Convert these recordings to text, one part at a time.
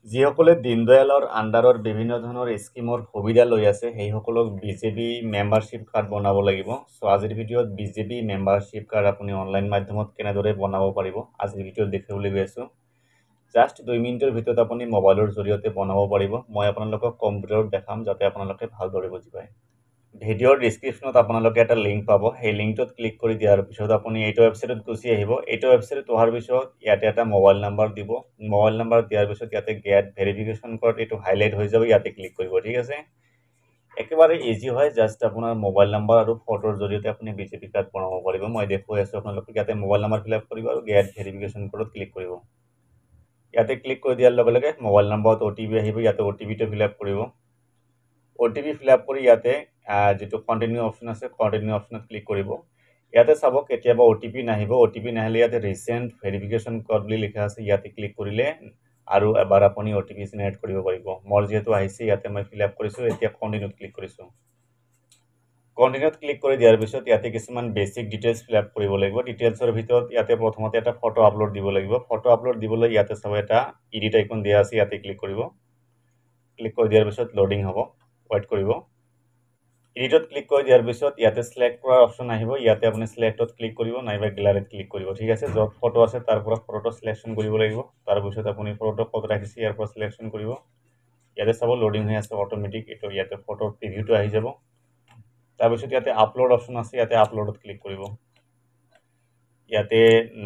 যিসকলে দীনদয়ালৰ আণ্ডাৰৰ বিভিন্ন ধৰণৰ স্কিমৰ সুবিধা লৈ আছে সেইসকলক বিজেপি মেম্বাৰশ্বিপ কাৰ্ড বনাব লাগিব। চ' আজিৰ ভিডিঅ'ত বিজেপি মেম্বাৰশ্বিপ কাৰ্ড আপুনি অনলাইন মাধ্যমত কেনেদৰে বনাব পাৰিব আজিৰ ভিডিঅ'ত দেখাবলৈ গৈ আছোঁ। জাষ্ট 2 মিনিটৰ ভিতৰত আপুনি মোবাইলৰ জৰিয়তে বনাব পাৰিব। মই আপোনালোকক কম্পিউটাৰত দেখাম যাতে আপোনালোকে ভালদৰে বুজি পায়। ভিডিঅ'ৰ ডিছক্ৰিপশ্যনত আপোনালোকে এটা লিংক পাব। সেই লিংকটোত ক্লিক কৰি দিয়াৰ পিছত আপুনি এইটো ৱেবছাইটত গুচি আহিব। এইটো ৱেবছাইটত অহাৰ পিছত ইয়াতে এটা মোবাইল নাম্বাৰ দিব। মোবাইল নাম্বাৰ দিয়াৰ পিছত ইয়াতে গেট ভেৰিফিকেশ্যন কোড এইটো হাইলাইট হৈ যাব, ইয়াতে ক্লিক কৰিব। ঠিক আছে, একেবাৰে ইজি হয়। জাষ্ট আপোনাৰ মোবাইল নাম্বাৰ আৰু ফটোৰ জৰিয়তে আপুনি বিজেপি কাৰ্ড বনাব পাৰিব। মই দেখুৱাই আছোঁ আপোনালোকক। ইয়াতে মোবাইল নাম্বাৰ ফিল আপ কৰিব আৰু গেট ভেৰিফিকেশ্যন কোডত ক্লিক কৰিব। ইয়াতে ক্লিক কৰি দিয়াৰ লগে লগে মোবাইল নাম্বাৰত OTP আহিব। ইয়াতে OTPটো ফিল আপ কৰিব। OTP ফিল আপ কৰি ইয়াতে যেটো কন্টিনিউ অপশন আছে কন্টিনিউ অপশনত ক্লিক কৰিব। ইয়াতে চাব কেতিয়াবা OTP নাহিব। OTP নাহিলে ইয়াতে ৰিসেন্ট ভেৰিফিকেশ্যন কোড বুলি লিখা আছে, ইয়াতে ক্লিক কৰিলে আৰু এবাৰ আপুনি OTP জেনাৰেট কৰিব পাৰিব। মোৰ যেহেতু আহিছে ইয়াতে মই ফিল আপ কৰিছোঁ। এতিয়া কন্টিনিউত ক্লিক কৰিছোঁ। কন্টিনিউত ক্লিক কৰি দিয়াৰ পিছত ইয়াতে কিছুমান বেসিক ডিটেইলছ ফিল আপ কৰিব লাগিব। ডিটেইলছৰ ভিতৰত ইয়াতে প্ৰথমতে এটা ফটো আপলোড দিব লাগিব। ফটো আপলোড দিবলৈ ইয়াতে চাব এটা এডিট আইকন দিয়া আছে, ইয়াতে ক্লিক কৰিব। ক্লিক কৰি দিয়াৰ পিছত লোডিং হ'ব, ওয়েট কৰিব। এডিটত ক্লিক কৰি দিয়াৰ পিছত ইয়াতে সিলেক্ট কৰাৰ অপশন আহিব। ইয়াতে আপুনি সিলেক্টত ক্লিক কৰিব নাইবা গ্যালাৰিত ক্লিক কৰিব। ঠিক আছে, য'ত ফটো আছে তাৰ পৰা ফটোটো সিলেকশন কৰিব লাগিব। তাৰ পিছত আপুনি ফটোটো ক'ত ৰাখিছে ইয়াৰ পৰা সিলেকশন কৰিব। ইয়াতে চাব লোডিং হৈ আছে অটোমেটিক। এইটো ইয়াতে ফটোৰ প্ৰিভিউটো আহি যাব। তাৰ পিছত ইয়াতে আপলোড অপশন আছে, ইয়াতে আপলোডত ক্লিক কৰিব। ইয়াতে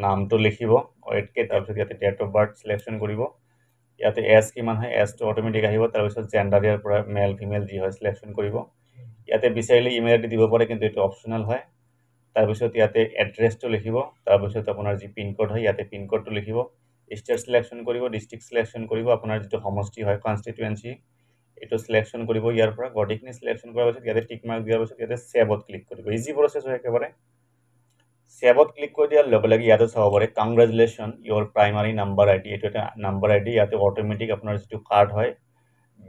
নামটো লিখিব ওয়েটকে, তাৰ পিছত ইয়াতে ডেট অফ বাৰ্থ সিলেকশন কৰিব। ইয়াতে এজ কিমান হয় এজটো অটোমেটিক আহিব। তাৰ পিছত জেন্ডাৰ ইয়াৰ পৰা মেল ফিমেল যি হয় সিলেকশন কৰিব। ইয়াতে বিচাৰিলে ইমেইল আইডি দিব পাৰে, কিন্তু এইটো অপশনাল হয়। তাৰ পিছত ইয়াতে এড্ৰেছটো লিখিব। তাৰ পিছত আপোনাৰ যি পিন কোড হয় ইয়াতে পিন কোডটো লিখিব। ষ্টেট সিলেকশন কৰিব, ডিস্ট্ৰিক্ট সিলেকশন কৰিব, আপোনাৰ যেটো সমষ্টি হয় কনস্টিটুৱেন্সি এইটো সিলেকশন কৰিব। ইয়াৰ পৰা গটিকনি সিলেকশন কৰাৰ পিছত ইয়াতে টিক মাৰ্ক দিয়াৰ পিছত ইয়াতে সেভত ক্লিক কৰিব। ইজি প্ৰসেস হয় একেবাৰে। সেভত ক্লিক কৰি দিয়াৰ লগে লগে ইয়াতে চাব পাৰে congratulation your primary number ID. এইটো এটা নাম্বাৰ আইডি। ইয়াতে অটোমেটিক আপোনাৰ যেটো কাৰ্ড হয়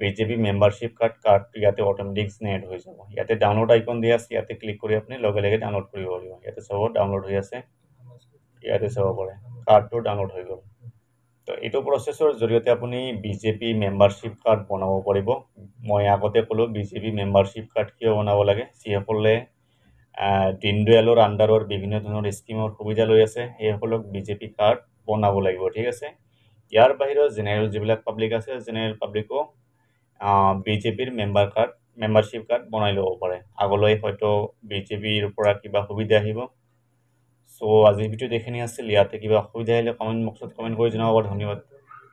বিজেপি মেম্বাৰশ্বিপ কাৰ্ড ইয়াতে অটোমেটিক জেনাৰেট হৈ যাব। ইয়াতে ডাউনলোড আইকন দিয়া আছে, ইয়াতে ক্লিক কৰি আপুনি লগে লগে ডাউনলোড কৰিব পাৰিব। ইয়াতে চাব ডাউনলোড হৈ আছে, ইয়াতে চাব পাৰে কাৰ্ডটো ডাউনলোড হৈ গ'ল। তো এইটো প্ৰসেসৰ জৰিয়তে আপুনি বিজেপি মেম্বাৰশ্বিপ কাৰ্ড বনাব পাৰিব। মই আগতে ক'লো বিজেপি মেম্বাৰশ্বিপ কাৰ্ড কিয় বনাব লাগে। যিসকলে দীনদয়ালৰ আণ্ডাৰৰ বিভিন্ন ধৰণৰ স্কিমৰ সুবিধা লৈ আছে সেইসকলক বিজেপি কাৰ্ড বনাব লাগিব। ঠিক আছে, ইয়াৰ বাহিৰেও জেনেৰেল যিবিলাক পাব্লিক আছে জেনেৰেল পাব্লিকো বিজেপিৰ মেম্বাৰশ্বিপ কাৰ্ড বনাই ল'ব পাৰে। আগলৈ হয়তো বিজেপিৰ পৰা কিবা সুবিধা আহিব। চ' আজিৰ ভিডিঅ'ত এইখিনি আছিল। ইয়াতে কিবা অসুবিধা আহিলে কমেণ্ট বক্সত কমেণ্ট কৰি জনাব। ধন্যবাদ।